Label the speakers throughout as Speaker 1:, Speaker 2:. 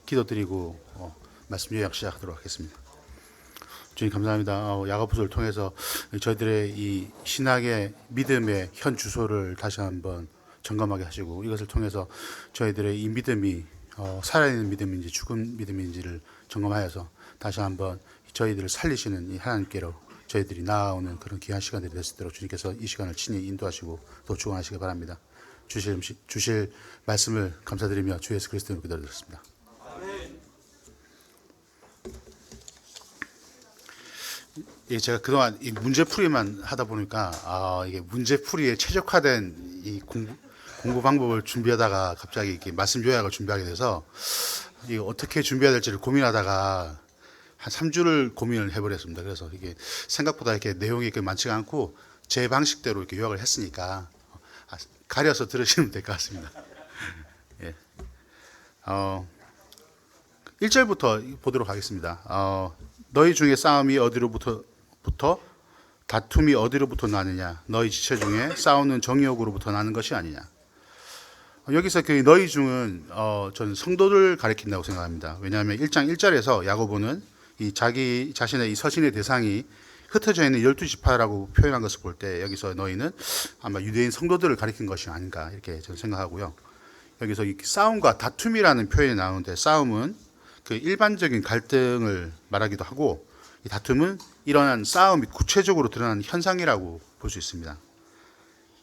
Speaker 1: 기도드리고 말씀 요약 시작하도록 하겠습니다. 주님 감사합니다. 야고보서를 통해서 저희들의 이 신학의 믿음의 현 주소를 다시 한번 점검하게 하시고, 이것을 통해서 저희들의 이 믿음이 살아있는 믿음인지 죽은 믿음인지를 점검하여서 다시 한번 저희들을 살리시는 이 하나님께로 저희들이 나아오는 그런 귀한 시간들이 될 수 있도록 주님께서 이 시간을 친히 인도하시고 또 주관하시기 바랍니다. 주실 말씀을 감사드리며 주 예수 그리스도로 기도드렸습니다. 제가 그동안 이 문제풀이만 하다 보니까 이게 문제풀이에 최적화된 이 공부 방법을 준비하다가 갑자기 이렇게 말씀 요약을 준비하게 돼서 이게 어떻게 준비해야 될지를 고민하다가 한 3주를 고민을 해버렸습니다. 그래서 이게 생각보다 이렇게 내용이 많지가 않고 제 방식대로 이렇게 요약을 했으니까 가려서 들으시면 될 것 같습니다. 예. 1절부터 보도록 하겠습니다. 너희 중에 싸움이 어디로부터 다툼이 어디로부터 나느냐? 너희 지체 중에 싸우는 정욕으로부터 나는 것이 아니냐? 여기서 그 너희 중은 저는 성도를 가리킨다고 생각합니다. 왜냐하면 1장 1절에서 야고보는 이 자기 자신의 이 서신의 대상이 흩어져 있는 12지파라고 표현한 것을 볼 때 여기서 너희는 아마 유대인 성도들을 가리킨 것이 아닌가 이렇게 저는 생각하고요. 여기서 이 싸움과 다툼이라는 표현이 나오는데, 싸움은 그 일반적인 갈등을 말하기도 하고, 이 다툼은 일어난 싸움이 구체적으로 드러나는 현상이라고 볼 수 있습니다.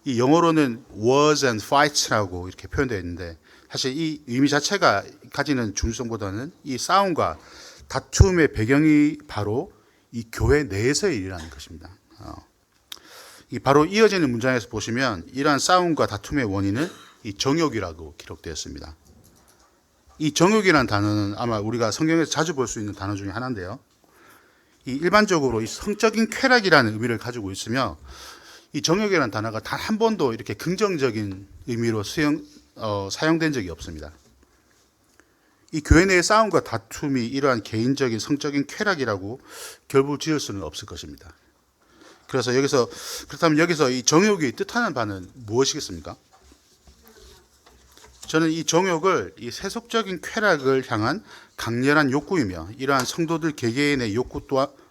Speaker 1: 이 영어로는 wars and fights라고 이렇게 표현되어 있는데, 사실 이 의미 자체가 가지는 중요성보다는 이 싸움과 다툼의 배경이 바로 이 교회 내에서의 일이라는 것입니다. 이 바로 이어지는 문장에서 보시면 이러한 싸움과 다툼의 원인은 이 정욕이라고 기록되었습니다. 이 정욕이라는 단어는 아마 우리가 성경에서 자주 볼 수 있는 단어 중에 하나인데요. 이 일반적으로 이 성적인 쾌락이라는 의미를 가지고 있으며, 이 정욕이라는 단어가 단 한 번도 이렇게 긍정적인 의미로 사용된 적이 없습니다. 이 교회 내의 싸움과 다툼이 이러한 개인적인 성적인 쾌락이라고 결부 지을 수는 없을 것입니다. 그렇다면 여기서 이 정욕이 뜻하는 바는 무엇이겠습니까? 저는 이 정욕을 이 세속적인 쾌락을 향한 강렬한 욕구이며, 이러한 성도들 개개인의 욕구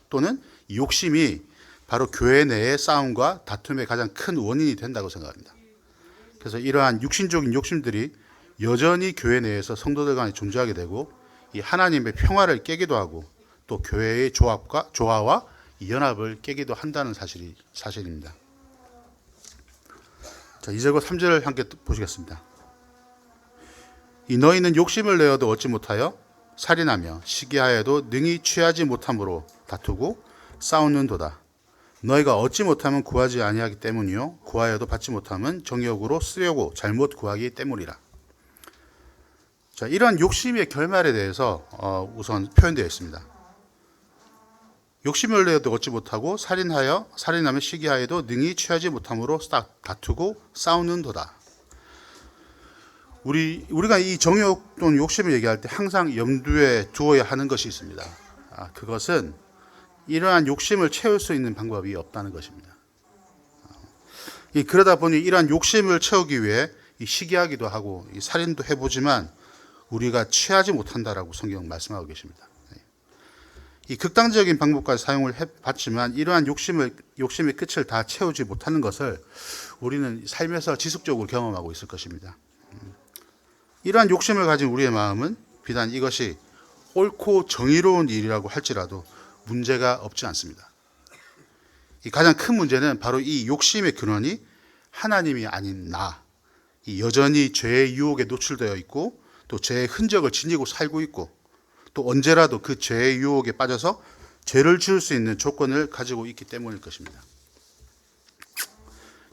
Speaker 1: 또는 욕심이 바로 교회 내의 싸움과 다툼의 가장 큰 원인이 된다고 생각합니다. 그래서 이러한 육신적인 욕심들이 여전히 교회 내에서 성도들 간에 존재하게 되고, 이 하나님의 평화를 깨기도 하고, 또 교회의 조화와 연합을 깨기도 한다는 사실입니다. 자, 2절과 3절을 함께 보시겠습니다. 이 너희는 욕심을 내어도 얻지 못하여 살인하며 시기하여도 능히 취하지 못함으로 다투고 싸우는도다. 너희가 얻지 못하면 구하지 아니하기 때문이요 구하여도 받지 못하면 정욕으로 쓰려고 잘못 구하기 때문이라. 자, 이러한 욕심의 결말에 대해서 우선 표현되어 있습니다. 욕심을 내어도 얻지 못하고 살인하면 시기하여도 능히 취하지 못함으로 다투고 싸우는도다. 우리가 이 정욕 또는 욕심을 얘기할 때 항상 염두에 두어야 하는 것이 있습니다. 그것은 이러한 욕심을 채울 수 있는 방법이 없다는 것입니다. 그러다 보니 이러한 욕심을 채우기 위해 시기하기도 하고 살인도 해보지만 우리가 취하지 못한다라고 성경 말씀하고 계십니다. 이 극단적인 방법까지 사용을 해봤지만 이러한 욕심의 끝을 다 채우지 못하는 것을 우리는 삶에서 지속적으로 경험하고 있을 것입니다. 이러한 욕심을 가진 우리의 마음은 비단 이것이 옳고 정의로운 일이라고 할지라도 문제가 없지 않습니다. 이 가장 큰 문제는 바로 이 욕심의 근원이 하나님이 아닌 여전히 죄의 유혹에 노출되어 있고, 또 죄의 흔적을 지니고 살고 있고, 또 언제라도 그 죄의 유혹에 빠져서 죄를 지을 수 있는 조건을 가지고 있기 때문일 것입니다.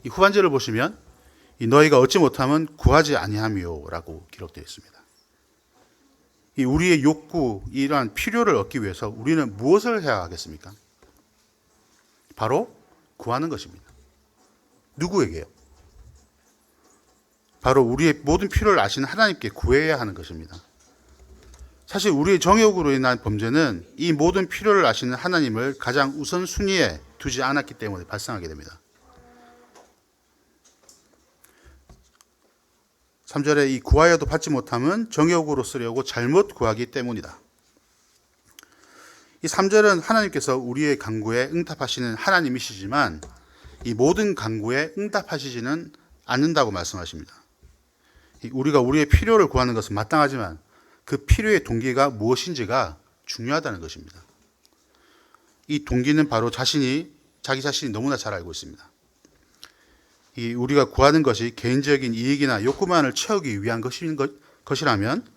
Speaker 1: 이 후반절을 보시면 이 너희가 얻지 못하면 구하지 아니하며라고 기록되어 있습니다. 이 우리의 욕구, 이러한 필요를 얻기 위해서 우리는 무엇을 해야 하겠습니까? 바로 구하는 것입니다. 누구에게요? 바로 우리의 모든 필요를 아시는 하나님께 구해야 하는 것입니다. 사실 우리의 정욕으로 인한 범죄는 이 모든 필요를 아시는 하나님을 가장 우선순위에 두지 않았기 때문에 발생하게 됩니다. 3절에 이 구하여도 받지 못함은 정욕으로 쓰려고 잘못 구하기 때문이다. 이 3절은 하나님께서 우리의 간구에 응답하시는 하나님이시지만 이 모든 간구에 응답하시지는 않는다고 말씀하십니다. 우리가 우리의 필요를 구하는 것은 마땅하지만 그 필요의 동기가 무엇인지가 중요하다는 것입니다. 이 동기는 바로 자기 자신이 너무나 잘 알고 있습니다. 우리가 구하는 것이 개인적인 이익이나 욕구만을 채우기 위한 것이라면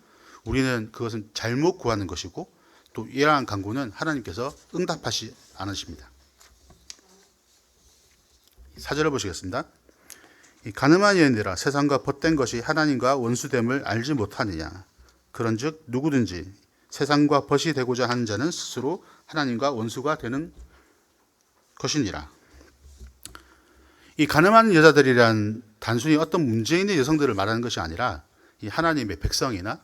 Speaker 1: 우리는 그것은 잘못 구하는 것이고 또 이러한 간구는 하나님께서 응답하시 않으십니다. 4절을 보시겠습니다. 가늠한 여인들아 세상과 벗된 것이 하나님과 원수됨을 알지 못하느냐. 그런즉 누구든지 세상과 벗이 되고자 하는 자는 스스로 하나님과 원수가 되는 것이니라. 이 가늠한 여자들이란 단순히 어떤 문제 있는 여성들을 말하는 것이 아니라 이 하나님의 백성이나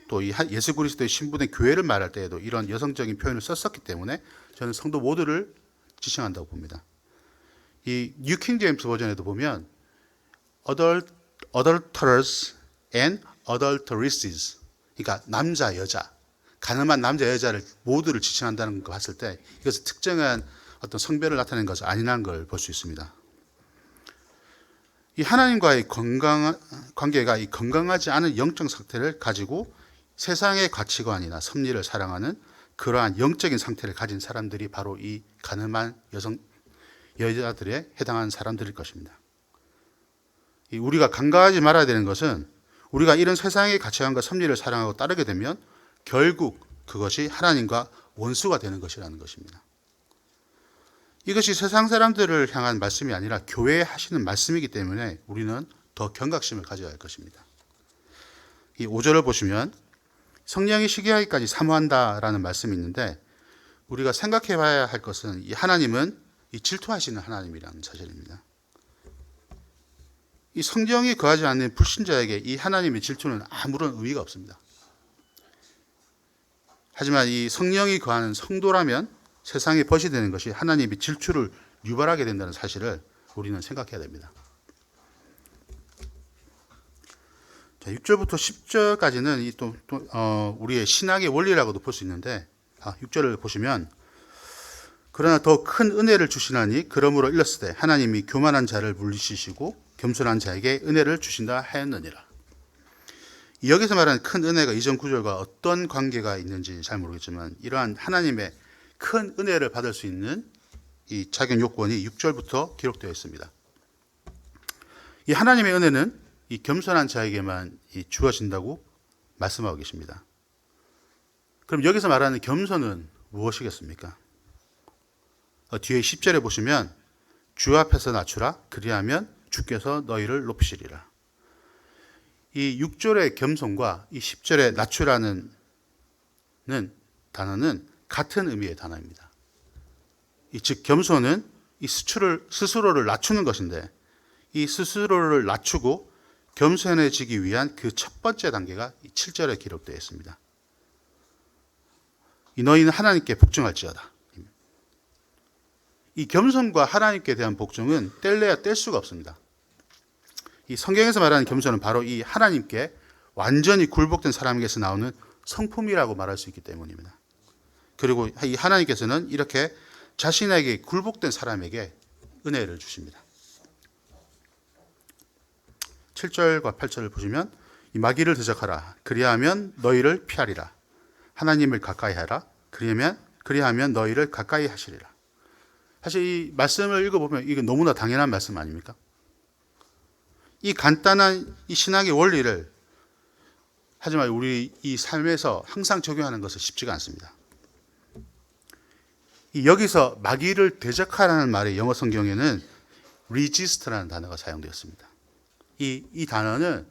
Speaker 1: 또 이 예수 그리스도의 신분의 교회를 말할 때에도 이런 여성적인 표현을 썼었기 때문에 저는 성도 모두를 지칭한다고 봅니다. 이 뉴 킹 제임스 버전에도 보면 adulterers and adulteresses, 그러니까 남자 여자, 가늠한 남자 여자를 모두를 지칭한다는 거 봤을 때 이것은 특정한 어떤 성별을 나타내는 것이 아니라는 걸 볼 수 있습니다. 이 하나님과의 관계가 이 건강하지 않은 영적 상태를 가지고 세상의 가치관이나 섭리를 사랑하는 그러한 영적인 상태를 가진 사람들이 바로 이 가늠한 여자들에 해당하는 사람들일 것입니다. 우리가 간과하지 말아야 되는 것은 우리가 이런 세상의 가치관과 섭리를 사랑하고 따르게 되면 결국 그것이 하나님과 원수가 되는 것이라는 것입니다. 이것이 세상 사람들을 향한 말씀이 아니라 교회에 하시는 말씀이기 때문에 우리는 더 경각심을 가져야 할 것입니다. 이 5절을 보시면 성령이 시기하기까지 사모한다라는 말씀이 있는데 우리가 생각해 봐야 할 것은 이 하나님은 이 질투하시는 하나님이라는 사실입니다. 이 성령이 거하지 않는 불신자에게 이 하나님의 질투는 아무런 의미가 없습니다. 하지만 이 성령이 거하는 성도라면 세상에 벗이 되는 것이 하나님의 질투를 유발하게 된다는 사실을 우리는 생각해야 됩니다. 자, 6절부터 10절까지는 우리의 신학의 원리라고도 볼 수 있는데 6절을 보시면 그러나 더 큰 은혜를 주시나니 그러므로 일렀으되 하나님이 교만한 자를 물리치시고 겸손한 자에게 은혜를 주신다 하였느니라. 여기서 말하는 큰 은혜가 이전 구절과 어떤 관계가 있는지 잘 모르겠지만 이러한 하나님의 큰 은혜를 받을 수 있는 이 자격 요건이 6절부터 기록되어 있습니다. 이 하나님의 은혜는 이 겸손한 자에게만 주어진다고 말씀하고 계십니다. 그럼 여기서 말하는 겸손은 무엇이겠습니까? 뒤에 10절에 보시면 주 앞에서 낮추라 그리하면 주께서 너희를 높이시리라. 이 6절의 겸손과 이 10절의 낮추라는 단어는 같은 의미의 단어입니다. 즉 겸손은 이 스스로를 낮추는 것인데 이 스스로를 낮추고 겸손해지기 위한 그 첫 번째 단계가 7절에 기록되어 있습니다. 너희는 하나님께 복종할지어다. 이 겸손과 하나님께 대한 복종은 뗄래야 뗄 수가 없습니다. 이 성경에서 말하는 겸손은 바로 이 하나님께 완전히 굴복된 사람에게서 나오는 성품이라고 말할 수 있기 때문입니다. 그리고 이 하나님께서는 이렇게 자신에게 굴복된 사람에게 은혜를 주십니다. 7절과 8절을 보시면 이 마귀를 대적하라 그리하면 너희를 피하리라. 하나님을 가까이 하라 그리하면 너희를 가까이 하시리라. 사실 이 말씀을 읽어보면 이게 너무나 당연한 말씀 아닙니까? 이 간단한 이 신학의 원리를 하지만 우리 이 삶에서 항상 적용하는 것은 쉽지가 않습니다. 여기서 마귀를 대적하라는 말의 영어 성경에는 resist라는 단어가 사용되었습니다. 이 단어는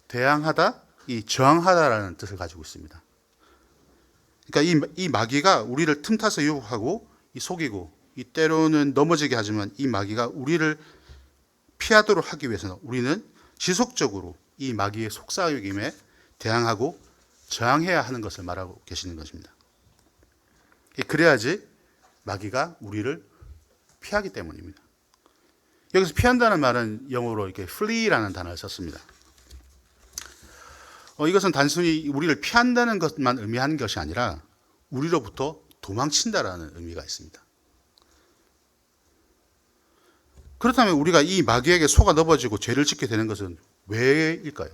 Speaker 1: 대항하다, 저항하다라는 뜻을 가지고 있습니다. 그러니까 이 마귀가 우리를 틈타서 유혹하고 속이고 때로는 넘어지게 하지만 이 마귀가 우리를 피하도록 하기 위해서는 우리는 지속적으로 이 마귀의 속삭임에 대항하고 저항해야 하는 것을 말하고 계시는 것입니다. 그래야지 마귀가 우리를 피하기 때문입니다. 여기서 피한다는 말은 영어로 이렇게 flee라는 단어를 썼습니다. 이것은 단순히 우리를 피한다는 것만 의미하는 것이 아니라 우리로부터 도망친다라는 의미가 있습니다. 그렇다면 우리가 이 마귀에게 속아 넘어지고 죄를 짓게 되는 것은 왜일까요?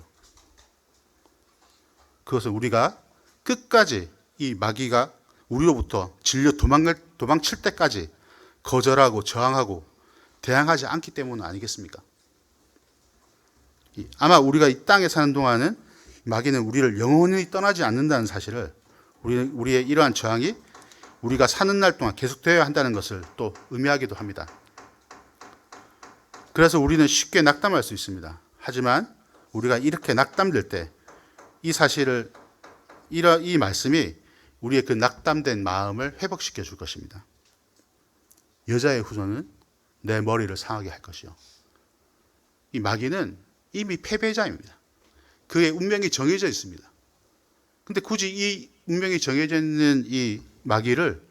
Speaker 1: 그것은 우리가 끝까지 이 마귀가 우리로부터 질려 도망칠 때까지 거절하고 저항하고 대항하지 않기 때문 아니겠습니까? 아마 우리가 이 땅에 사는 동안은 마귀는 우리를 영원히 떠나지 않는다는 사실을 우리의 이러한 저항이 우리가 사는 날 동안 계속되어야 한다는 것을 또 의미하기도 합니다. 그래서 우리는 쉽게 낙담할 수 있습니다. 하지만 우리가 이렇게 낙담될 때 이 사실을 이 말씀이 우리의 그 낙담된 마음을 회복시켜 줄 것입니다. 여자의 후손은 내 머리를 상하게 할 것이요. 이 마귀는 이미 패배자입니다. 그의 운명이 정해져 있습니다. 근데 굳이 이 운명이 정해져 있는 이 마귀를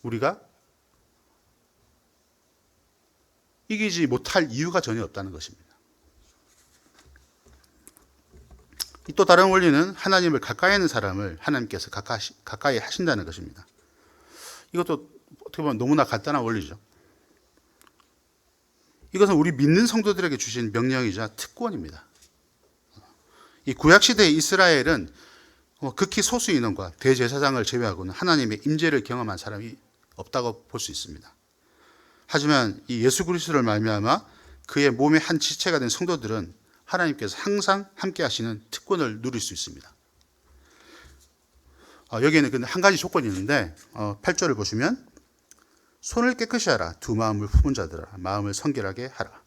Speaker 1: 우리가 이기지 못할 이유가 전혀 없다는 것입니다. 또 다른 원리는 하나님을 가까이 하는 사람을 하나님께서 가까이 하신다는 것입니다. 이것도 어떻게 보면 너무나 간단한 원리죠. 이것은 우리 믿는 성도들에게 주신 명령이자 특권입니다. 이 구약시대의 이스라엘은 극히 소수 인원과 대제사장을 제외하고는 하나님의 임재를 경험한 사람이 없다고 볼 수 있습니다. 하지만 이 예수 그리스도를 말미암아 그의 몸의 한 지체가 된 성도들은 하나님께서 항상 함께 하시는 특권을 누릴 수 있습니다. 여기에는 근데 한 가지 조건이 있는데 8절을 보시면 손을 깨끗이 하라. 두 마음을 품은 자들아 마음을 성결하게 하라.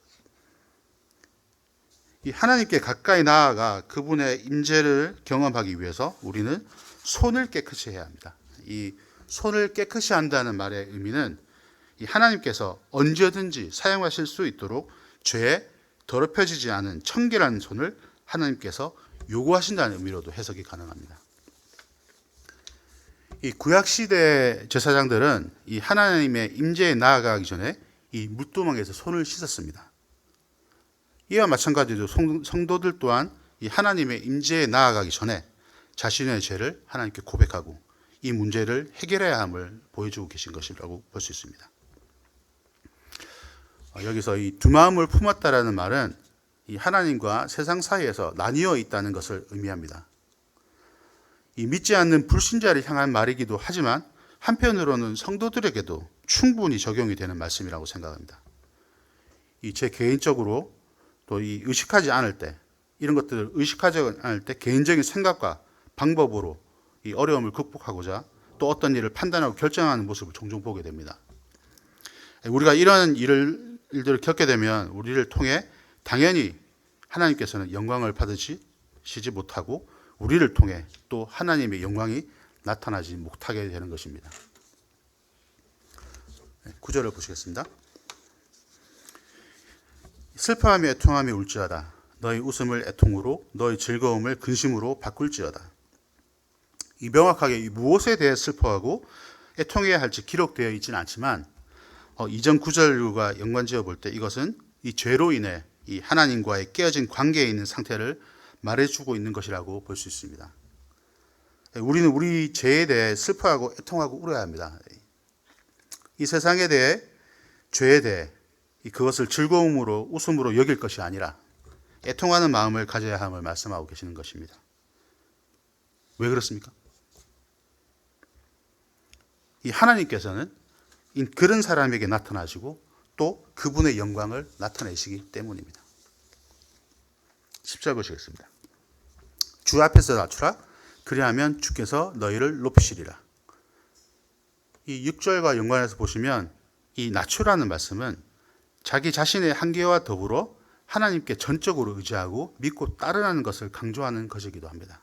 Speaker 1: 이 하나님께 가까이 나아가 그분의 임재를 경험하기 위해서 우리는 손을 깨끗이 해야 합니다. 이 손을 깨끗이 한다는 말의 의미는 이 하나님께서 언제든지 사용하실 수 있도록 죄에 더럽혀지지 않은 청결한 손을 하나님께서 요구하신다는 의미로도 해석이 가능합니다. 이 구약시대 제사장들은 이 하나님의 임재에 나아가기 전에 이 물두멍에서 손을 씻었습니다. 이와 마찬가지로 성도들 또한 이 하나님의 임재에 나아가기 전에 자신의 죄를 하나님께 고백하고 이 문제를 해결해야 함을 보여주고 계신 것이라고 볼 수 있습니다. 여기서 이 두 마음을 품었다라는 말은 이 하나님과 세상 사이에서 나뉘어 있다는 것을 의미합니다. 이 믿지 않는 불신자를 향한 말이기도 하지만 한편으로는 성도들에게도 충분히 적용이 되는 말씀이라고 생각합니다. 제 개인적으로 또 이 의식하지 않을 때 이런 것들을 의식하지 않을 때 개인적인 생각과 방법으로 이 어려움을 극복하고자 또 어떤 일을 판단하고 결정하는 모습을 종종 보게 됩니다. 우리가 이런 일들을 겪게 되면 우리를 통해 당연히 하나님께서는 영광을 받으시지 못하고 우리를 통해 또 하나님의 영광이 나타나지 못하게 되는 것입니다. 9절을 보시겠습니다. 슬퍼하며 애통하며 울지어다. 너희 웃음을 애통으로 너희 즐거움을 근심으로 바꿀지어다. 이 명확하게 무엇에 대해 슬퍼하고 애통해야 할지 기록되어 있지는 않지만 이전 구절과 연관지어 볼 때 이것은 이 죄로 인해 이 하나님과의 깨어진 관계에 있는 상태를 말해주고 있는 것이라고 볼 수 있습니다. 우리는 우리 죄에 대해 슬퍼하고 애통하고 울어야 합니다. 이 세상에 대해 죄에 대해 그것을 즐거움으로 웃음으로 여길 것이 아니라 애통하는 마음을 가져야 함을 말씀하고 계시는 것입니다. 왜 그렇습니까? 이 하나님께서는 그런 사람에게 나타나시고 또 그분의 영광을 나타내시기 때문입니다. 10절 보시겠습니다. 주 앞에서 낮추라. 그리하면 주께서 너희를 높이시리라. 이 6절과 연관해서 보시면 이 낮추라는 말씀은 자기 자신의 한계와 더불어 하나님께 전적으로 의지하고 믿고 따르는 것을 강조하는 것이기도 합니다.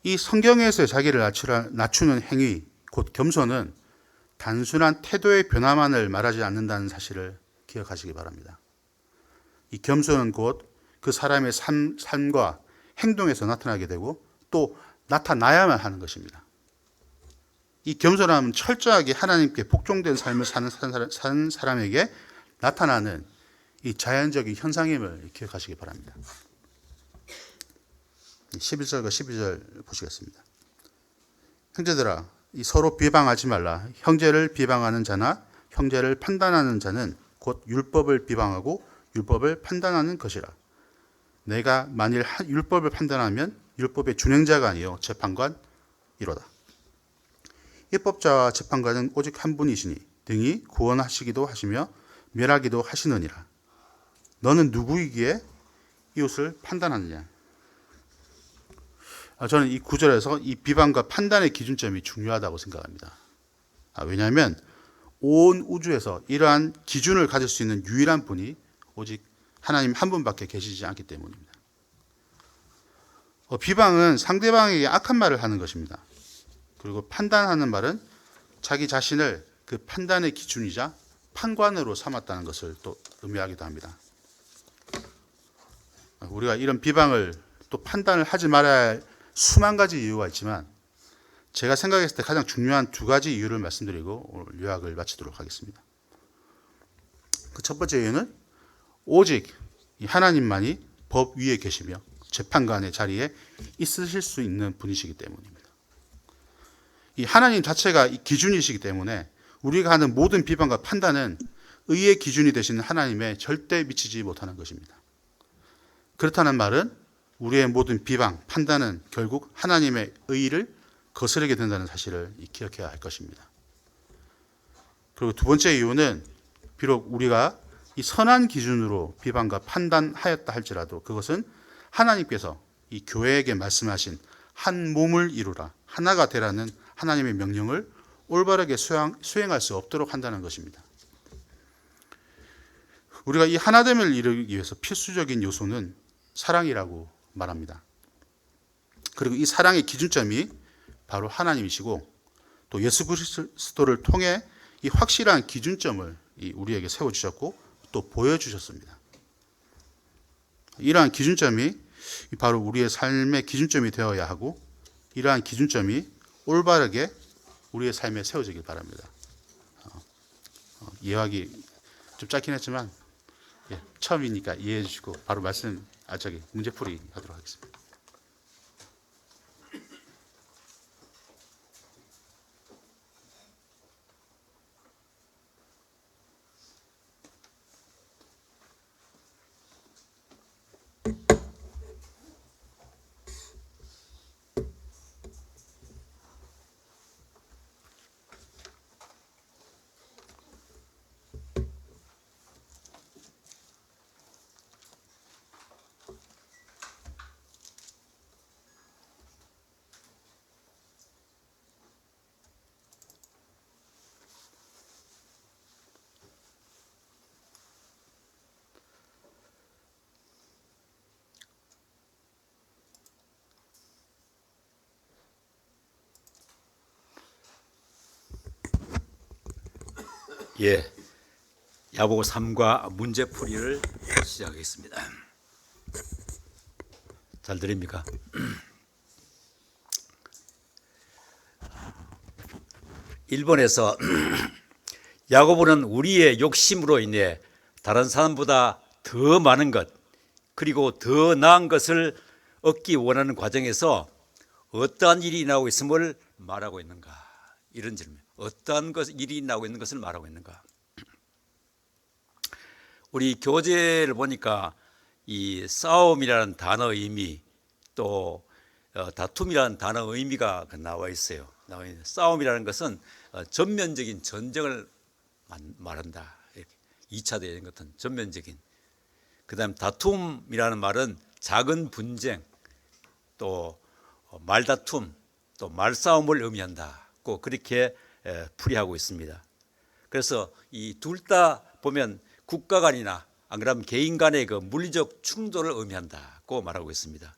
Speaker 1: 이 성경에서의 자기를 낮추는 행위, 곧 겸손은 단순한 태도의 변화만을 말하지 않는다는 사실을 기억하시기 바랍니다. 이 겸손은 곧 그 사람의 삶과 행동에서 나타나게 되고 또 나타나야만 하는 것입니다. 이 겸손함은 철저하게 하나님께 복종된 삶을 사는 사람에게 나타나는 이 자연적인 현상임을 기억하시기 바랍니다. 11절과 12절 보시겠습니다. 형제들아, 이 서로 비방하지 말라. 형제를 비방하는 자나 형제를 판단하는 자는 곧 율법을 비방하고 율법을 판단하는 것이라. 내가 만일 율법을 판단하면 율법의 준행자가 아니요 재판관이로다. 입법자와 재판관은 오직 한 분이시니 등이 구원하시기도 하시며 멸하기도 하시느니라. 너는 누구이기에 이웃을 판단하느냐? 저는 이 구절에서 이 비방과 판단의 기준점이 중요하다고 생각합니다. 왜냐하면 온 우주에서 이러한 기준을 가질 수 있는 유일한 분이 오직 하나님 한 분밖에 계시지 않기 때문입니다. 비방은 상대방에게 악한 말을 하는 것입니다. 그리고 판단하는 말은 자기 자신을 그 판단의 기준이자 판관으로 삼았다는 것을 또 의미하기도 합니다. 우리가 이런 비방을 또 판단을 하지 말아야 할 수만 가지 이유가 있지만 제가 생각했을 때 가장 중요한 두 가지 이유를 말씀드리고 오늘 요약을 마치도록 하겠습니다. 그 첫 번째 이유는 오직 하나님만이 법 위에 계시며 재판관의 자리에 있으실 수 있는 분이시기 때문입니다. 이 하나님 자체가 이 기준이시기 때문에 우리가 하는 모든 비방과 판단은 의의 기준이 되시는 하나님에 절대 미치지 못하는 것입니다. 그렇다는 말은 우리의 모든 비방, 판단은 결국 하나님의 의를 거스르게 된다는 사실을 기억해야 할 것입니다. 그리고 두 번째 이유는 비록 우리가 이 선한 기준으로 비방과 판단하였다 할지라도 그것은 하나님께서 이 교회에게 말씀하신 한 몸을 이루라, 하나가 되라는 하나님의 명령을 올바르게 수행할 수 없도록 한다는 것입니다. 우리가 이 하나됨을 이루기 위해서 필수적인 요소는 사랑이라고 말합니다. 그리고 이 사랑의 기준점이 바로 하나님이시고 또 예수 그리스도를 통해 이 확실한 기준점을 우리에게 세워주셨고 또 보여주셨습니다. 이러한 기준점이 바로 우리의 삶의 기준점이 되어야 하고 이러한 기준점이 올바르게 우리의 삶에 세워지길 바랍니다. 이해하기 좀 짧긴 했지만 처음이니까 이해해 주시고 바로 문제풀이 하도록 하겠습니다.
Speaker 2: 예, 야고보 3과 문제풀이를 시작하겠습니다. 잘 들립니까? 일본에서 야고보는 우리의 욕심으로 인해 다른 사람보다 더 많은 것 그리고 더 나은 것을 얻기 원하는 과정에서 어떠한 일이 나오고 있음을 말하고 있는가? 이런 질문. 어떠한 일이 나오고 있는 것을 말하고 있는가? 우리 교재를 보니까 이 싸움이라는 단어의 의미 또 다툼이라는 단어의 의미가 나와 있어요. 싸움이라는 것은 전면적인 전쟁을 말한다. 2차 대전 같은 전면적인. 그다음 다툼이라는 말은 작은 분쟁 또 말다툼 또 말싸움을 의미한다고 그렇게 풀이하고 있습니다. 그래서 이 둘 다 보면 국가 간이나 안 그러면 개인 간의 그 물리적 충돌을 의미한다고 말하고 있습니다.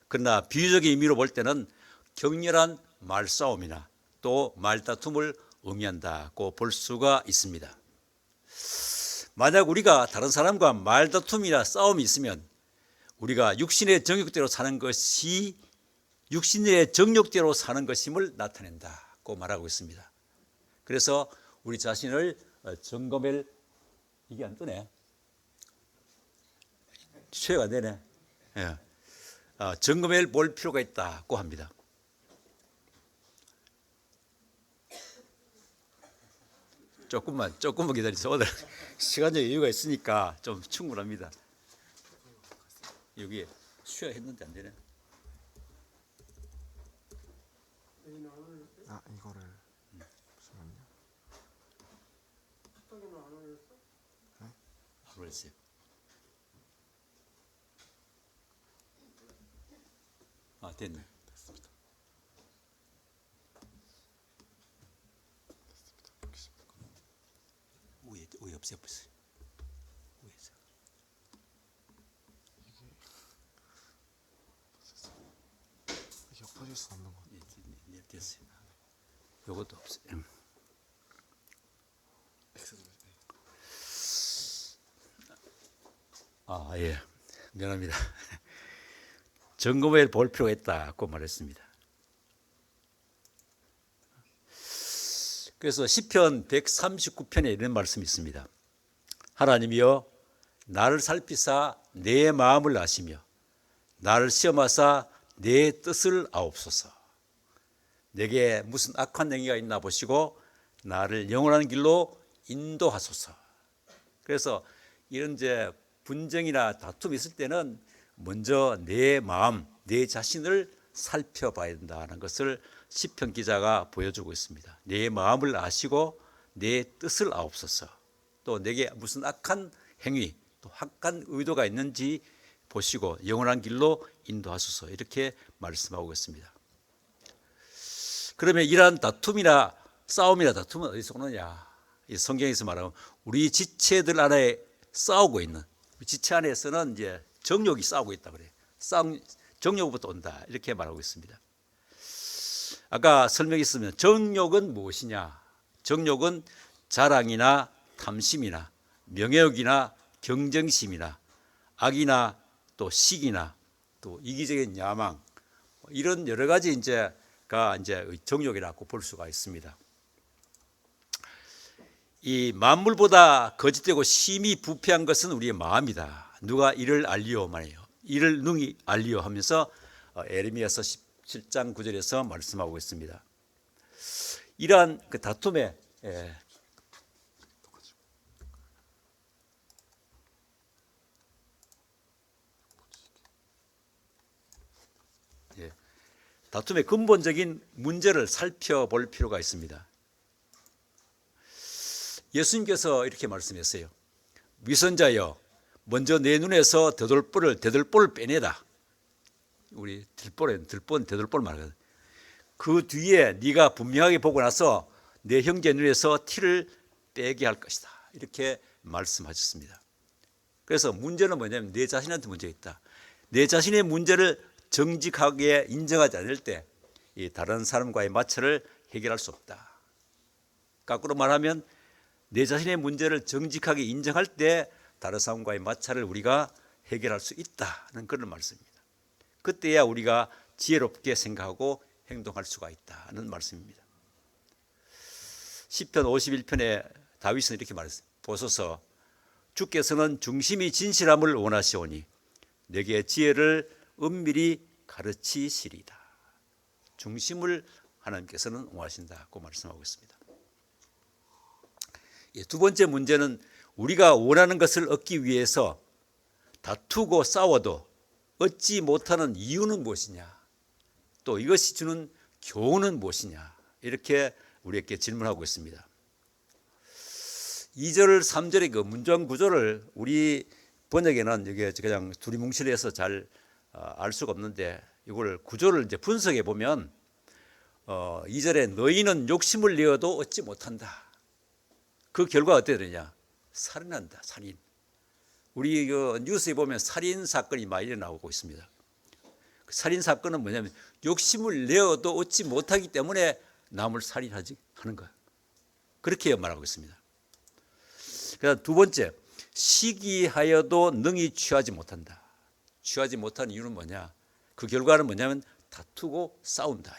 Speaker 2: 그러나 비유적인 의미로 볼 때는 격렬한 말싸움이나 또 말다툼을 의미한다고 볼 수가 있습니다. 만약 우리가 다른 사람과 말다툼이나 싸움이 있으면 우리가 육신의 정욕대로 사는 것이 육신의 정욕대로 사는 것임을 나타낸다고 말하고 있습니다. 그래서 우리 자신을 점검할 이게 안 뜨네. 취해가 안 되네. 예. 점검해 볼 필요가 있다고 합니다. 조금만 기다리세요. 오늘 시간적 여유가 있으니까 좀 충분합니다. 여기 쉬어 했는데 안 되네.
Speaker 3: 아 이거를 잠시만요.
Speaker 2: 안 올렸어요. 아 됐네.
Speaker 3: 됐습니다.
Speaker 2: 위에 없애버렸어요. 위에서.
Speaker 3: 이게 엎어질 수 없는 것 같아요.
Speaker 2: 예, 됐어요. 요것도 없어요.
Speaker 3: X 누르세요.
Speaker 2: 아, 예. 미안합니다. 점검해 볼 필요가 있다고 말했습니다. 그래서 시편 139편에 이런 말씀이 있습니다. 하나님이여 나를 살피사 내 마음을 아시며 나를 시험하사 내 뜻을 아옵소서. 내게 무슨 악한 행위가 있나 보시고 나를 영원한 길로 인도하소서. 그래서 이런 이제 분쟁이나 다툼이 있을 때는 먼저 내 마음, 내 자신을 살펴봐야 된다는 것을 시편 기자가 보여주고 있습니다. 내 마음을 아시고 내 뜻을 아옵소서. 또 내게 무슨 악한 행위, 또 악한 의도가 있는지 보시고 영원한 길로 인도하소서. 이렇게 말씀하고 있습니다. 그러면 이러한 다툼이나 싸움이나 다툼은 어디서 오느냐? 이 성경에서 말하면 우리 지체들 안에 싸우고 있는, 지체 안에서는 이제 정욕이 싸우고 있다 그래요. 정욕부터 온다 이렇게 말하고 있습니다. 아까 설명했으면 정욕은 무엇이냐? 정욕은 자랑이나 탐심이나 명예욕이나 경쟁심이나 악이나 또 식이나 또 이기적인 야망 이런 여러 가지 이제가 이제 정욕이라고 볼 수가 있습니다. 이 만물보다 거짓되고 심히 부패한 것은 우리의 마음이다. 누가 이를 알리오 말이에요. 이를 능히 알리오 하면서 에레미야서 17장 9절에서 말씀하고 있습니다. 이러한 그 다툼에 다툼의 근본적인 문제를 살펴볼 필요가 있습니다. 예수님께서 이렇게 말씀했어요. 위선자여 먼저 내 눈에서 대들보를 빼내다. 우리 대들보 말하거든. 그 뒤에 네가 분명하게 보고 나서 내 형제 눈에서 티를 빼게 할 것이다. 이렇게 말씀하셨습니다. 그래서 문제는 뭐냐면 내 자신한테 문제가 있다. 내 자신의 문제를 정직하게 인정하지 않을 때 이 다른 사람과의 마찰을 해결할 수 없다. 거꾸로 말하면 내 자신의 문제를 정직하게 인정할 때 다른 사람과의 마찰을 우리가 해결할 수 있다는 그런 말씀입니다. 그때야 우리가 지혜롭게 생각하고 행동할 수가 있다는 말씀입니다. 시편 51편에 다윗은 이렇게 말했어요. 보소서 주께서는 중심이 진실함을 원하시오니 내게 지혜를 은밀히 가르치시리다. 중심을 하나님께서는 원하신다고 말씀하고 있습니다. 두 번째 문제는 우리가 원하는 것을 얻기 위해서 다투고 싸워도 얻지 못하는 이유는 무엇이냐? 또 이것이 주는 교훈은 무엇이냐? 이렇게 우리에게 질문하고 있습니다. 2절, 3절의 그 문장 구조를 우리 번역에는 이게 그냥 두리뭉실해서 잘 알 수가 없는데 이걸 구조를 이제 분석해 보면 2절에 너희는 욕심을 내어도 얻지 못한다. 그 결과 어떻게 되느냐? 살인한다. 살인. 우리 그 뉴스에 보면 살인 사건이 많이 일어나고 있습니다. 그 살인 사건은 뭐냐면 욕심을 내어도 얻지 못하기 때문에 남을 살인하지 하는 거예요. 그렇게 말하고 있습니다. 그다음 두 번째, 시기하여도 능히 취하지 못한다. 취하지 못한 이유는 뭐냐? 그 결과는 뭐냐면 다투고 싸운다.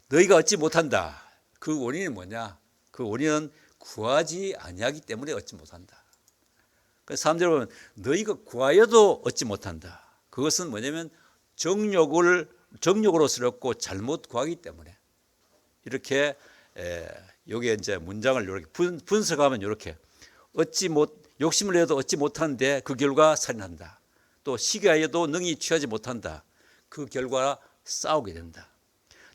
Speaker 2: 너희가 얻지 못한다. 그 원인은 뭐냐? 그 원인은 구하지 아니하기 때문에 얻지 못한다. 그래서 3절 보면 너희가 구하여도 얻지 못한다. 그것은 뭐냐면 정욕으로스럽고 잘못 구하기 때문에 이렇게 여기에 이제 문장을 이렇게 분석하면 이렇게 욕심을 내도 얻지 못하는데 그 결과 살인한다. 또 시기하여도 능히 취하지 못한다. 그 결과 싸우게 된다.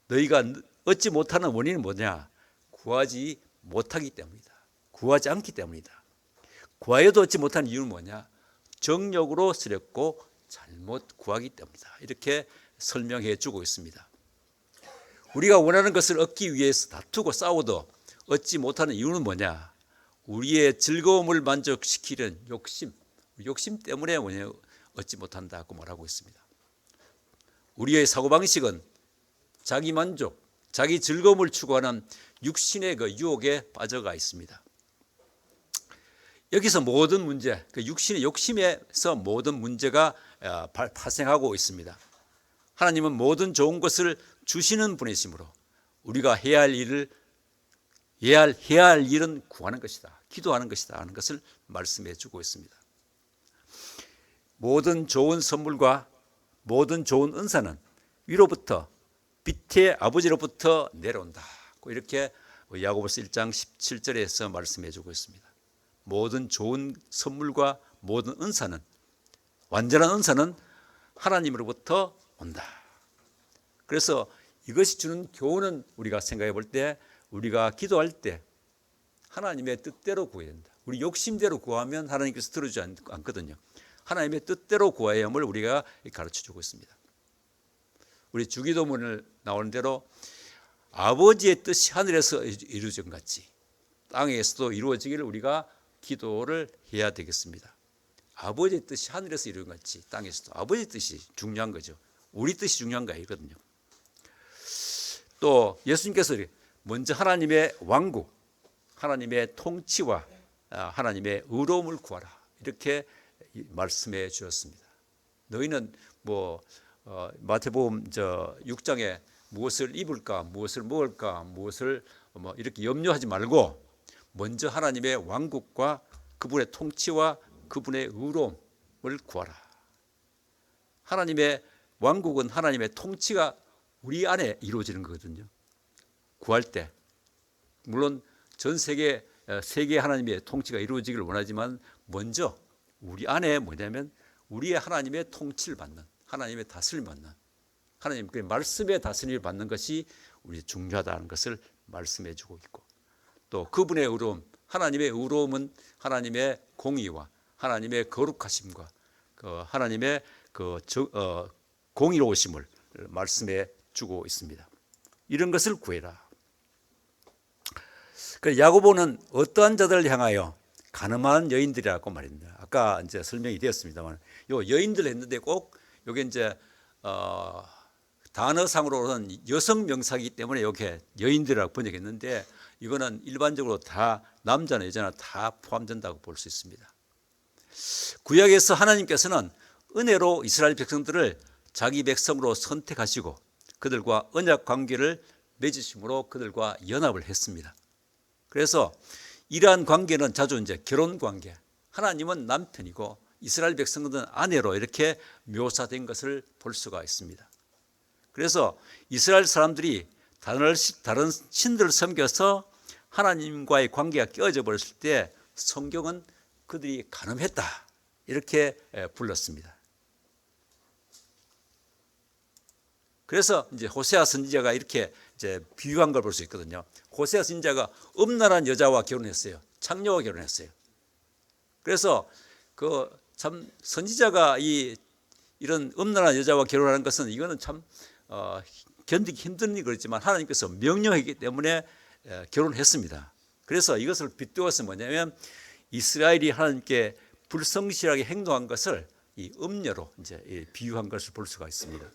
Speaker 2: 너희가 얻지 못하는 원인은 뭐냐? 구하지 못하기 때문이다. 구하지 않기 때문이다. 구하여도 얻지 못하는 이유는 뭐냐? 정욕으로 쓰렸고 잘못 구하기 때문이다. 이렇게 설명해 주고 있습니다. 우리가 원하는 것을 얻기 위해서 다투고 싸워도 얻지 못하는 이유는 뭐냐? 우리의 즐거움을 만족시키는 욕심 때문에 얻지 못한다고 말하고 있습니다. 우리의 사고방식은 자기 만족, 자기 즐거움을 추구하는 육신의 그 유혹에 빠져가 있습니다. 여기서 모든 문제, 그 육신의 욕심에서 모든 문제가 발생하고 있습니다. 하나님은 모든 좋은 것을 주시는 분이시므로 우리가 해야 할 일은 구하는 것이다. 기도하는 것이다 하는 것을 말씀해 주고 있습니다. 모든 좋은 선물과 모든 좋은 은사는 위로부터 빛의 아버지로부터 내려온다. 이렇게 야고보서 1장 17절에서 말씀해 주고 있습니다. 모든 좋은 선물과 모든 은사는, 완전한 은사는 하나님으로부터 온다. 그래서 이것이 주는 교훈은 우리가 생각해 볼 때, 우리가 기도할 때 하나님의 뜻대로 구해야 된다. 우리 욕심대로 구하면 하나님께서 들어주지 않거든요. 하나님의 뜻대로 구해야 함을 우리가 가르쳐 주고 있습니다. 우리 주기도문을 나오는 대로 아버지의 뜻이 하늘에서 이루어진 것 같이 땅에서도 이루어지기를 우리가 기도를 해야 되겠습니다. 아버지의 뜻이 하늘에서 이루어진 것 같이 땅에서도 아버지의 뜻이 중요한 거죠. 우리 뜻이 중요한 거 아니거든요. 또 예수님께서 먼저 하나님의 왕국, 하나님의 통치와 하나님의 의로움을 구하라 이렇게 말씀해 주셨습니다. 너희는 마태복음 6장에 무엇을 입을까, 무엇을 먹을까, 무엇을 이렇게 염려하지 말고 먼저 하나님의 왕국과 그분의 통치와 그분의 의로움을 구하라. 하나님의 왕국은 하나님의 통치가 우리 안에 이루어지는 거거든요. 구할 때 물론 전 세계 하나님의 통치가 이루어지기를 원하지만 먼저 우리 안에 뭐냐면 우리의 하나님의 통치를 받는, 하나님의 다스림을 받는, 하나님의 말씀의 다스림을 받는 것이 우리 중요하다는 것을 말씀해 주고 있고, 또 그분의 의로움, 하나님의 의로움은 하나님의 공의와 하나님의 거룩하심과 하나님의 공의로우심을 말씀해 주고 있습니다. 이런 것을 구해라. 야고보는 어떠한 자들을 향하여 가늠한 여인들이라고 말입니다. 아까 이제 설명이 되었습니다만, 요 여인들 했는데 꼭 요게 이제 단어상으로는 여성 명사이기 때문에 이렇게 여인들이라고 번역했는데 이거는 일반적으로 다 남자나 여자나 다 포함된다고 볼 수 있습니다. 구약에서 하나님께서는 은혜로 이스라엘 백성들을 자기 백성으로 선택하시고 그들과 언약 관계를 맺으심으로 그들과 연합을 했습니다. 그래서 이러한 관계는 자주 이제 결혼 관계, 하나님은 남편이고 이스라엘 백성들은 아내로 이렇게 묘사된 것을 볼 수가 있습니다. 그래서 이스라엘 사람들이 다른 신들을 섬겨서 하나님과의 관계가 깨어져 버렸을 때 성경은 그들이 간음했다 이렇게 불렀습니다. 그래서 이제 호세아 선지자가 이렇게 이제 비유한 걸 볼 수 있거든요. 호세아 선지자가 음란한 여자와 결혼했어요. 창녀와 결혼했어요. 그래서 참 선지자가 이런 음란한 여자와 결혼하는 것은 이거는 참 견디기 힘든 일이 그렇지만 하나님께서 명령했기 때문에 결혼했습니다. 그래서 이것을 빗대어서 뭐냐면 이스라엘이 하나님께 불성실하게 행동한 것을 이 음녀로 이제 비유한 것을 볼 수가 있습니다.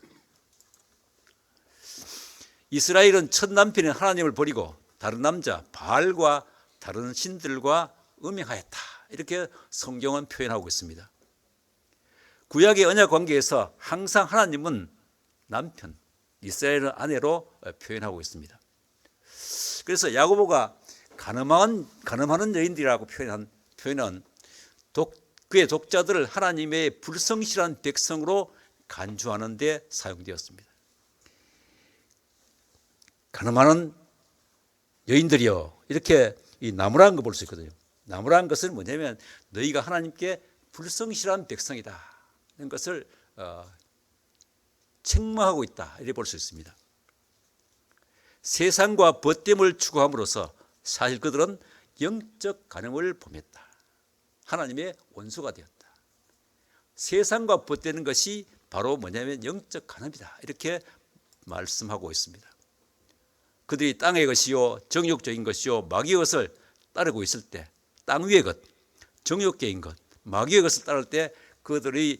Speaker 2: 이스라엘은 첫 남편인 하나님을 버리고 다른 남자 바알과 다른 신들과 음행하였다. 이렇게 성경은 표현하고 있습니다. 구약의 언약 관계에서 항상 하나님은 남편, 이스라엘은 아내로 표현하고 있습니다. 그래서 야고보가 간음하는 여인들이라고 표현은 그의 독자들을 하나님의 불성실한 백성으로 간주하는 데 사용되었습니다. 가늠하는 여인들이여, 이렇게 이 나무라는 거 볼 수 있거든요. 나무라는 것은 뭐냐면 너희가 하나님께 불성실한 백성이다 이런 것을 책망하고 있다 이렇게 볼 수 있습니다. 세상과 벗됨을 추구함으로써 사실 그들은 영적 간음을 범했다. 하나님의 원수가 되었다. 세상과 벗되는 것이 바로 뭐냐면 영적 간음이다 이렇게 말씀하고 있습니다. 그들이 땅의 것이요 정욕적인 것이요 마귀의 것을 따르고 있을 때, 땅 위의 것, 정욕적인 것, 마귀의 것을 따를 때 그들이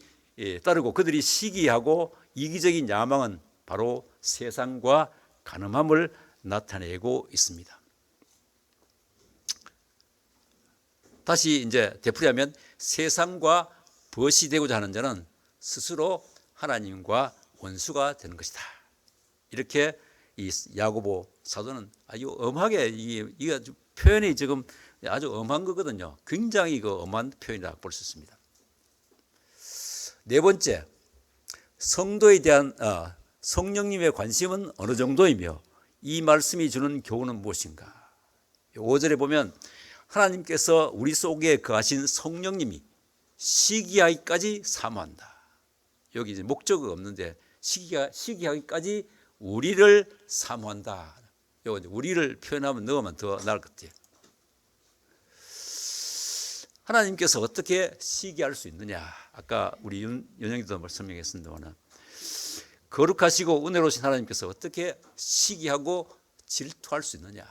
Speaker 2: 따르고 그들이 시기하고 이기적인 야망은 바로 세상과 간음함을 나타내고 있습니다. 다시 이제 되풀이하면 세상과 벗이 되고자 하는 자는 스스로 하나님과 원수가 되는 것이다. 이렇게 이 야고보 사도는 아주 엄하게 이게 표현이 지금 아주 엄한 거거든요. 굉장히 그 엄한 표현이라고 볼 수 있습니다. 네 번째, 성도에 대한 성령님의 관심은 어느 정도이며 이 말씀이 주는 교훈은 무엇인가? 5절에 보면 하나님께서 우리 속에 거하신 성령님이 시기하기까지 사모한다. 여기 이제 목적이 없는데 시기하기까지 우리를 사모한다. 요거 우리를 표현하면 넣으면 더 나을 것 같아요. 하나님께서 어떻게 시기할 수 있느냐? 아까 우리 윤영기도 설명했습니다만 거룩하시고 은혜로우신 하나님께서 어떻게 시기하고 질투할 수 있느냐?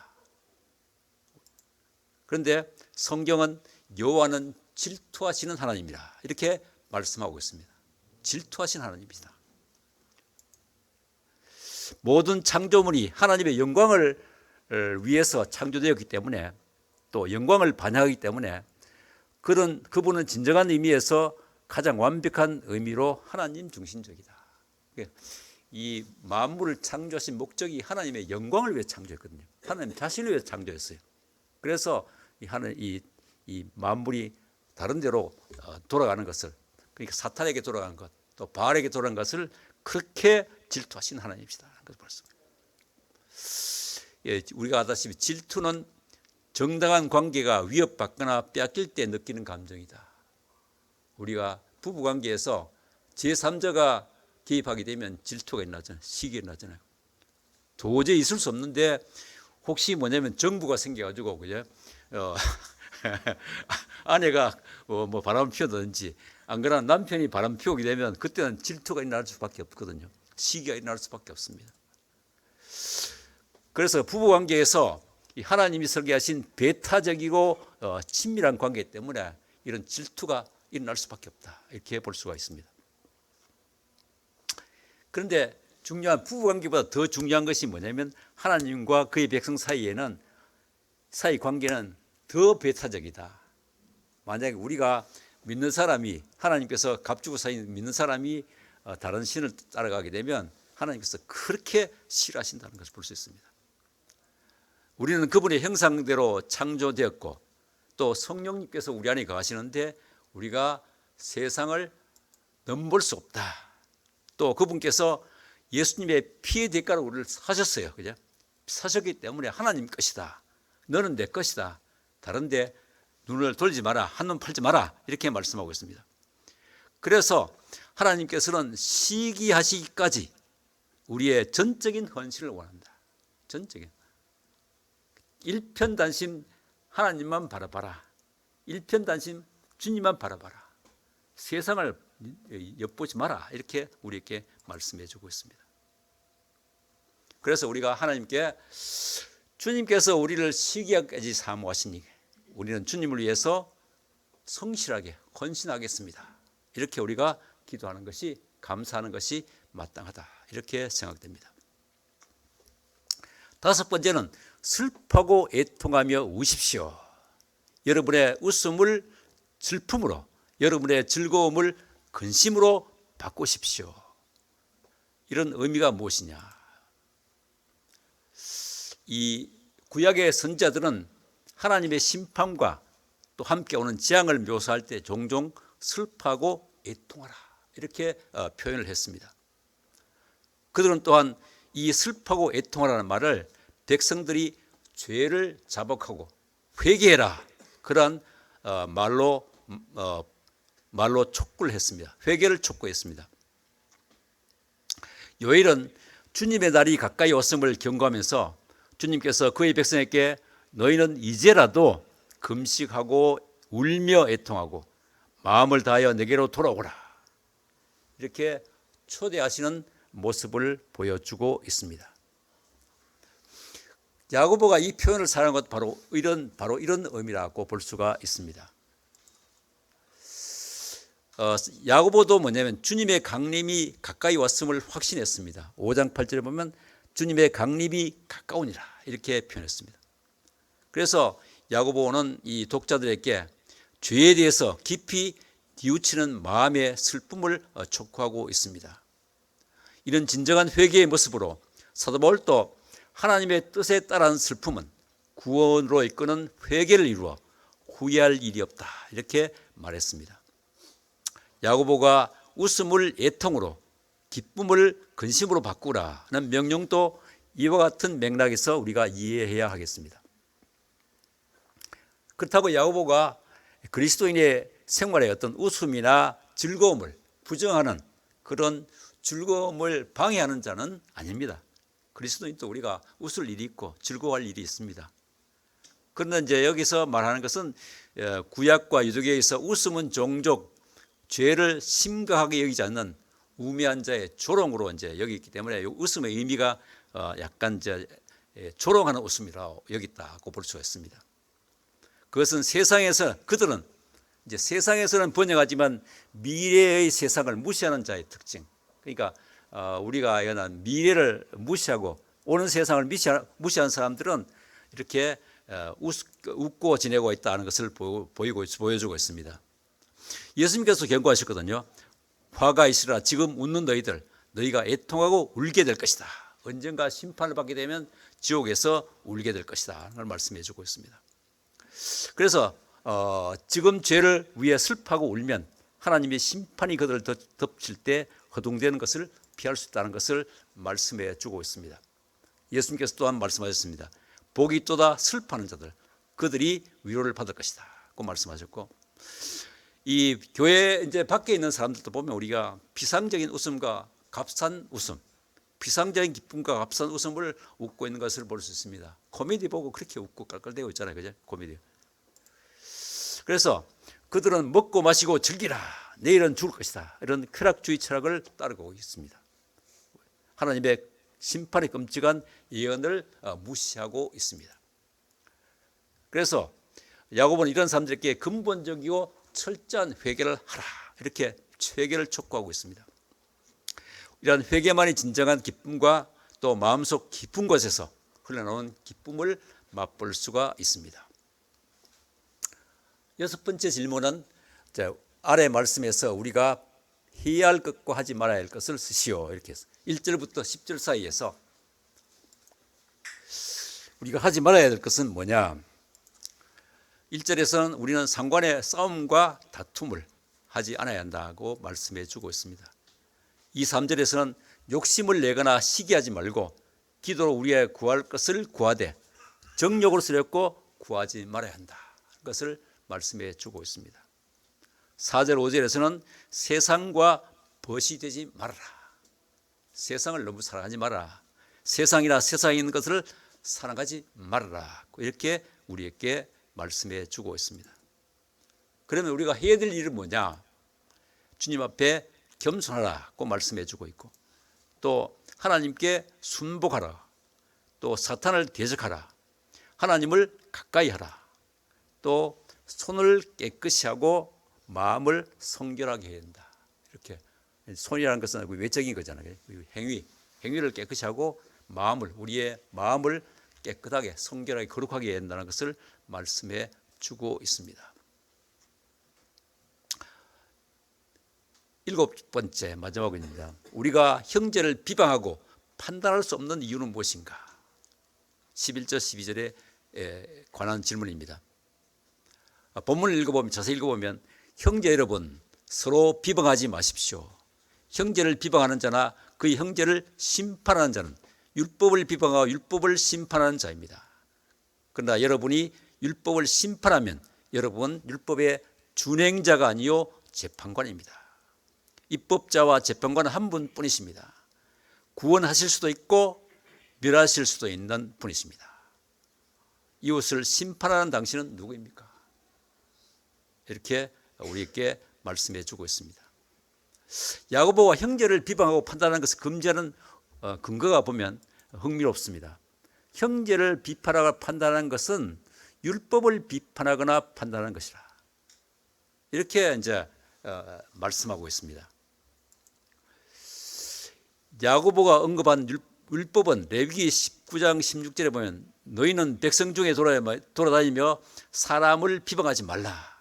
Speaker 2: 그런데 성경은 여호와는 질투하시는 하나님이라 이렇게 말씀하고 있습니다. 질투하시는 하나님이다. 모든 창조물이 하나님의 영광을 위해서 창조되었기 때문에 또 영광을 반영하기 때문에 그분은 진정한 의미에서 가장 완벽한 의미로 하나님 중심적이다. 이 만물을 창조하신 목적이 하나님의 영광을 위해 창조했거든요. 하나님 자신을 위해 창조했어요. 그래서 이 만물이 다른 데로 돌아가는 것을, 그러니까 사탄에게 돌아가는 것, 또 바알에게 돌아가는 것을 그렇게 질투하신 하나님이시다. 우리가 아다시피 질투는 정당한 관계가 위협받거나 빼앗길 때 느끼는 감정이다. 우리가 부부관계에서 제3자가 개입하게 되면 질투가 일어나잖아요. 시기가 일어나잖아요. 도저히 있을 수 없는데 혹시 뭐냐면 정부가 생겨가지고 그죠? 아내가 뭐 바람을 피워든지 안 그러나 남편이 바람 피우게 되면 그때는 질투가 일어날 수밖에 없거든요. 시기가 일어날 수밖에 없습니다. 그래서 부부관계에서 하나님이 설계하신 배타적이고 친밀한 관계 때문에 이런 질투가 일어날 수밖에 없다. 이렇게 볼 수가 있습니다. 그런데 중요한 부부관계보다 더 중요한 것이 뭐냐면 하나님과 그의 백성 사이에는 사이 관계는 더 배타적이다. 만약에 우리가 믿는 사람이 하나님께서 값주고 사인 믿는 사람이 다른 신을 따라가게 되면 하나님께서 그렇게 싫어하신다는 것을 볼 수 있습니다. 우리는 그분의 형상대로 창조되었고 또 성령님께서 우리 안에 거하시는데 우리가 세상을 넘볼 수 없다. 또 그분께서 예수님의 피의 대가로 우리를 사셨어요. 그죠? 사셨기 때문에 하나님 것이다. 너는 내 것이다. 다른데 눈을 돌리지 마라. 한눈 팔지 마라. 이렇게 말씀하고 있습니다. 그래서 하나님께서는 시기하시기까지 우리의 전적인 헌신을 원한다. 전적인. 일편단심 하나님만 바라봐라. 일편단심 주님만 바라봐라. 세상을 엿보지 마라. 이렇게 우리에게 말씀해 주고 있습니다. 그래서 우리가 하나님께 주님께서 우리를 시기하기까지 사모하시니 우리는 주님을 위해서 성실하게 헌신하겠습니다. 이렇게 우리가 기도하는 것이, 감사하는 것이 마땅하다. 이렇게 생각됩니다. 다섯 번째는 슬퍼하고 애통하며 우십시오. 여러분의 웃음을 슬픔으로, 여러분의 즐거움을 근심으로 바꾸십시오. 이런 의미가 무엇이냐? 이 구약의 선지자들은 하나님의 심판과 또 함께 오는 재앙을 묘사할 때 종종 슬퍼하고 애통하라 이렇게 표현을 했습니다. 그들은 또한 이 슬퍼하고 애통하라는 말을 백성들이 죄를 자복하고 회개해라 그러한 말로 촉구를 했습니다. 회개를 촉구했습니다. 요엘은 주님의 날이 가까이 왔음을 경고하면서 주님께서 그의 백성에게 너희는 이제라도 금식하고 울며 애통하고 마음을 다하여 내게로 돌아오라 이렇게 초대하시는 모습을 보여주고 있습니다. 야고보가 이 표현을 사용한 것 바로 이런 의미라고 볼 수가 있습니다. 야고보도 뭐냐면 주님의 강림이 가까이 왔음을 확신했습니다. 5장 8절에 보면 주님의 강림이 가까우니라 이렇게 표현했습니다. 그래서 야고보는 이 독자들에게 죄에 대해서 깊이 뉘우치는 마음의 슬픔을 촉구하고 있습니다. 이런 진정한 회개의 모습으로 사도 바울도 하나님의 뜻에 따른 슬픔은 구원으로 이끄는 회개를 이루어 후회할 일이 없다 이렇게 말했습니다. 야고보가 웃음을 애통으로 기쁨을 근심으로 바꾸라는 명령도 이와 같은 맥락에서 우리가 이해해야 하겠습니다. 그렇다고 야고보가 그리스도인의 생활에 어떤 웃음이나 즐거움을 부정하는 그런 즐거움을 방해하는 자는 아닙니다. 그리스도인도 우리가 웃을 일이 있고 즐거워할 일이 있습니다. 그런데 이제 여기서 말하는 것은 구약과 유대교에서 웃음은 종족 죄를 심각하게 여기지 않는 우매한 자의 조롱으로 이제 여기기 때문에 웃음의 의미가 약간 이제 조롱하는 웃음이라고 여겼다고 볼 수가 있습니다. 그것은 그들은 이제 세상에서는 번영하지만 미래의 세상을 무시하는 자의 특징. 그러니까 우리가 연한 미래를 무시하고 오는 세상을 무시하는 사람들은 이렇게 웃고 지내고 있다는 것을 보여주고 있습니다. 예수님께서 경고하셨거든요. 화가 있으라 지금 웃는 너희가 애통하고 울게 될 것이다. 언젠가 심판을 받게 되면 지옥에서 울게 될 것이다. 그걸 말씀해 주고 있습니다. 그래서 지금 죄를 위해 슬퍼하고 울면 하나님의 심판이 그들을 덮칠 때 허둥대는 것을 피할 수 있다는 것을 말씀해 주고 있습니다. 예수님께서 또한 말씀하셨습니다. 복이 있도다 슬퍼하는 자들 그들이 위로를 받을 것이다 고 말씀하셨고 이 교회 이제 밖에 있는 사람들도 보면 우리가 비상적인 웃음과 값싼 웃음 비상적인 기쁨과 값싼 웃음을 웃고 있는 것을 볼 수 있습니다. 코미디 보고 그렇게 웃고 깔깔대고 있잖아요. 그죠? 코미디. 그래서 그들은 먹고 마시고 즐기라. 내일은 죽을 것이다. 이런 쾌락주의 철학을 따르고 있습니다. 하나님의 심판의 끔찍한 예언을 무시하고 있습니다. 그래서 야고보는 이런 사람들에게 근본적이고 철저한 회개를 하라. 이렇게 회개를 촉구하고 있습니다. 이러한 회개만이 진정한 기쁨과 또 마음속 깊은 곳에서 흘러나오는 기쁨을 맛볼 수가 있습니다. 여섯 번째 질문은 아래 말씀에서 우리가 해야 할 것과 하지 말아야 할 것을 쓰시오 이렇게 해서 1절부터 10절 사이에서 우리가 하지 말아야 될 것은 뭐냐 1절에서는 우리는 상관의 싸움과 다툼을 하지 않아야 한다고 말씀해 주고 있습니다. 2, 3절에서는 욕심을 내거나 시기하지 말고 기도로 우리의 구할 것을 구하되 정욕으로 쓰렸고 구하지 말아야 한다 것을 말씀해 주고 있습니다. 4절 5절에서는 세상과 벗이 되지 말아라. 세상을 너무 사랑하지 말아라. 세상이나 세상에 있는 것을 사랑하지 말아라. 이렇게 우리에게 말씀해 주고 있습니다. 그러면 우리가 해야 될 일은 뭐냐? 주님 앞에 겸손하라고 말씀해 주고 있고 또 하나님께 순복하라. 또 사탄을 대적하라. 하나님을 가까이 하라. 또 손을 깨끗이 하고 마음을 성결하게 해야 한다. 이렇게 손이라는 것은 외적인 거잖아요. 행위를 깨끗이 하고 우리의 마음을 깨끗하게 성결하게 거룩하게 해야 한다는 것을 말씀해 주고 있습니다. 7번째 마지막입니다. 우리가 형제를 비방하고 판단할 수 없는 이유는 무엇인가? 11절 12절에 관한 질문입니다. 본문을 자세히 읽어보면 형제 여러분 서로 비방하지 마십시오. 형제를 비방하는 자나 그의 형제를 심판하는 자는 율법을 비방하고 율법을 심판하는 자입니다. 그러나 여러분이 율법을 심판하면 여러분은 율법의 준행자가 아니요 재판관입니다. 입법자와 재판관은 한 분뿐이십니다. 구원하실 수도 있고 멸하실 수도 있는 분이십니다. 이웃을 심판하는 당신은 누구입니까? 이렇게 우리에게 말씀해 주고 있습니다. 야고보가 형제를 비방하고 판단하는 것을 금지하는 근거가 보면 흥미롭습니다. 형제를 비판하거나 판단하는 것은 율법을 비판하거나 판단하는 것이라. 이렇게 이제 말씀하고 있습니다. 야고보가 언급한 율법은 레위기 19장 16절에 보면 너희는 백성 중에 돌아다니며 사람을 비방하지 말라.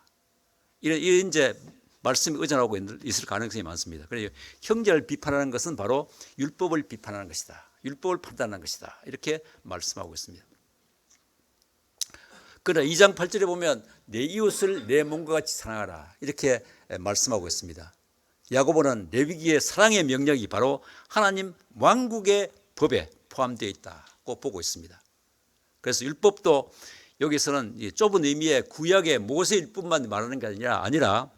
Speaker 2: 이런 이제 말씀이 의존하고 있을 가능성이 많습니다. 그래서 형제를 비판하는 것은 바로 율법을 비판하는 것이다. 율법을 판단하는 것이다. 이렇게 말씀하고 있습니다. 그러나 2장 8절에 보면 내 이웃을 내 몸과 같이 사랑하라. 이렇게 말씀하고 있습니다. 야고보는 레위기의 사랑의 명령이 바로 하나님 왕국의 법에 포함되어 있다고 보고 있습니다. 그래서 율법도 여기서는 좁은 의미의 구약의 모세 율법만 말하는 게 아니라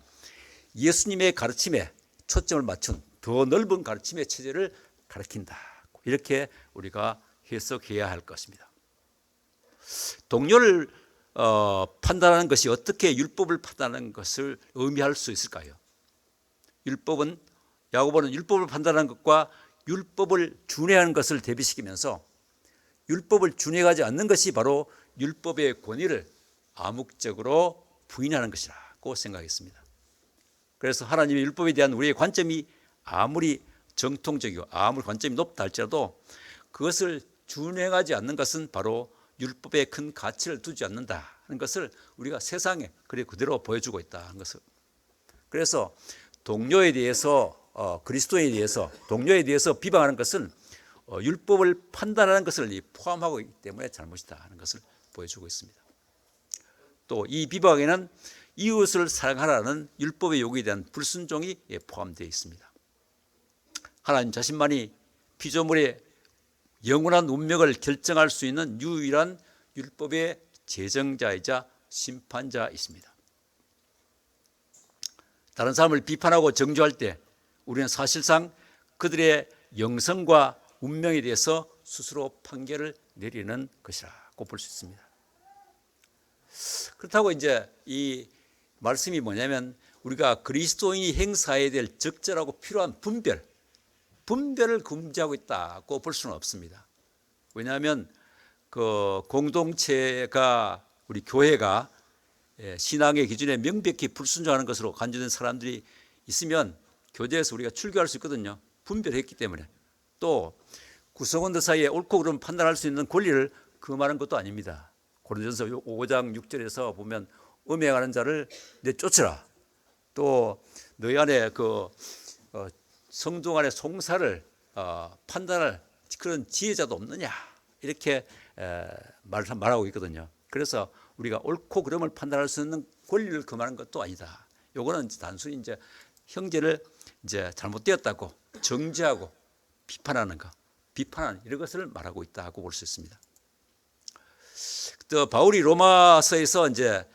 Speaker 2: 예수님의 가르침에 초점을 맞춘 더 넓은 가르침의 체제를 가르친다. 이렇게 우리가 해석해야 할 것입니다. 동료를 판단하는 것이 어떻게 율법을 판단하는 것을 의미할 수 있을까요? 야고보는 율법을 판단하는 것과 율법을 준행하는 것을 대비시키면서 율법을 준행하지 않는 것이 바로 율법의 권위를 암묵적으로 부인하는 것이라고 생각했습니다. 그래서 하나님의 율법에 대한 우리의 관점이 아무리 정통적이고 아무리 관점이 높다 할지라도 그것을 준행하지 않는 것은 바로 율법에 큰 가치를 두지 않는다는 것을 우리가 세상에 그대로 보여주고 있다는 것을. 그래서 동료에 대해서 그리스도에 대해서 동료에 대해서 비방하는 것은 율법을 판단하는 것을 포함하고 있기 때문에 잘못이다 하는 것을 보여주고 있습니다. 또 이 비방에는 이웃을 사랑하라는 율법의 요구에 대한 불순종이 포함되어 있습니다. 하나님 자신만이 피조물의 영원한 운명을 결정할 수 있는 유일한 율법의 제정자이자 심판자이십니다. 다른 사람을 비판하고 정죄할 때 우리는 사실상 그들의 영성과 운명에 대해서 스스로 판결을 내리는 것이라고 볼 수 있습니다. 그렇다고 이제 이 말씀이 뭐냐면 우리가 그리스도인이 행사해야 될 적절하고 필요한 분별을 금지하고 있다고 볼 수는 없습니다. 왜냐하면 그 공동체가 우리 교회가 신앙의 기준에 명백히 불순종하는 것으로 간주된 사람들이 있으면 교제에서 우리가 출교할 수 있거든요. 분별했기 때문에. 또 구성원들 사이에 옳고 그름을 판단할 수 있는 권리를 금하는 것도 아닙니다. 고린도전서 5장 6절에서 보면 음행하는 자를 내쫓으라. 또 너희 안에 성도 간의 송사를 판단할 그런 지혜자도 없느냐 이렇게 말하고 있거든요. 그래서 우리가 옳고 그름을 판단할 수 있는 권리를 금하는 것도 아니다. 요거는 단순히 이제 형제를 이제 잘못되었다고 정죄하고 비판하는 이런 것을 말하고 있다고 볼 수 있습니다. 또 바울이 로마서에서 이제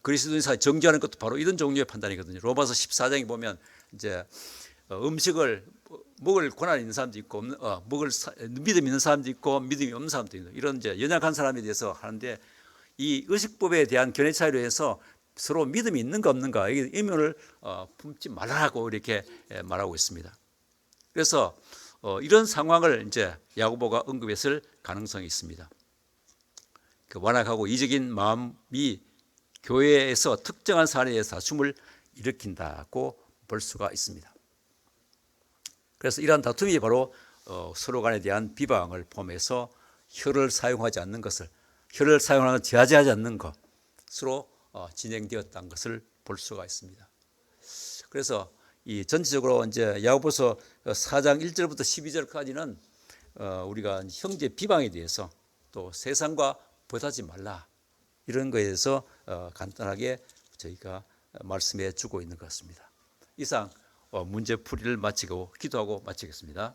Speaker 2: 그리스도인 사이 정죄하는 것도 바로 이런 종류의 판단이거든요. 로마서 14장에 보면 이제 음식을 먹을 권한 있는 사람도 있고 믿음 있는 사람도 있고 믿음이 없는 사람도 있고 이런 이제 연약한 사람에 대해서 하는데 이 의식법에 대한 견해 차이로 해서 서로 믿음이 있는가 없는가 이 의문을 품지 말라고 이렇게 말하고 있습니다. 그래서 이런 상황을 이제 야고보가 언급했을 가능성이 있습니다. 그 완악하고 이적인 마음이 교회에서 특정한 사례의 다툼을 일으킨다고 볼 수가 있습니다. 그래서 이러한 다툼이 바로 서로 간에 대한 비방을 포함해서 혀를 사용하지 않는 것을 혀를 사용하는 제하지 않는 것으로 진행되었다는 것을 볼 수가 있습니다. 그래서 이 전체적으로 이제 야고보서 4장 1절부터 12절까지는 우리가 형제 비방에 대해서 또 세상과 보다지 말라 이런 거에 대해서 간단하게 저희가 말씀해 주고 있는 것 같습니다. 이상 문제 풀이를 마치고 기도하고 마치겠습니다.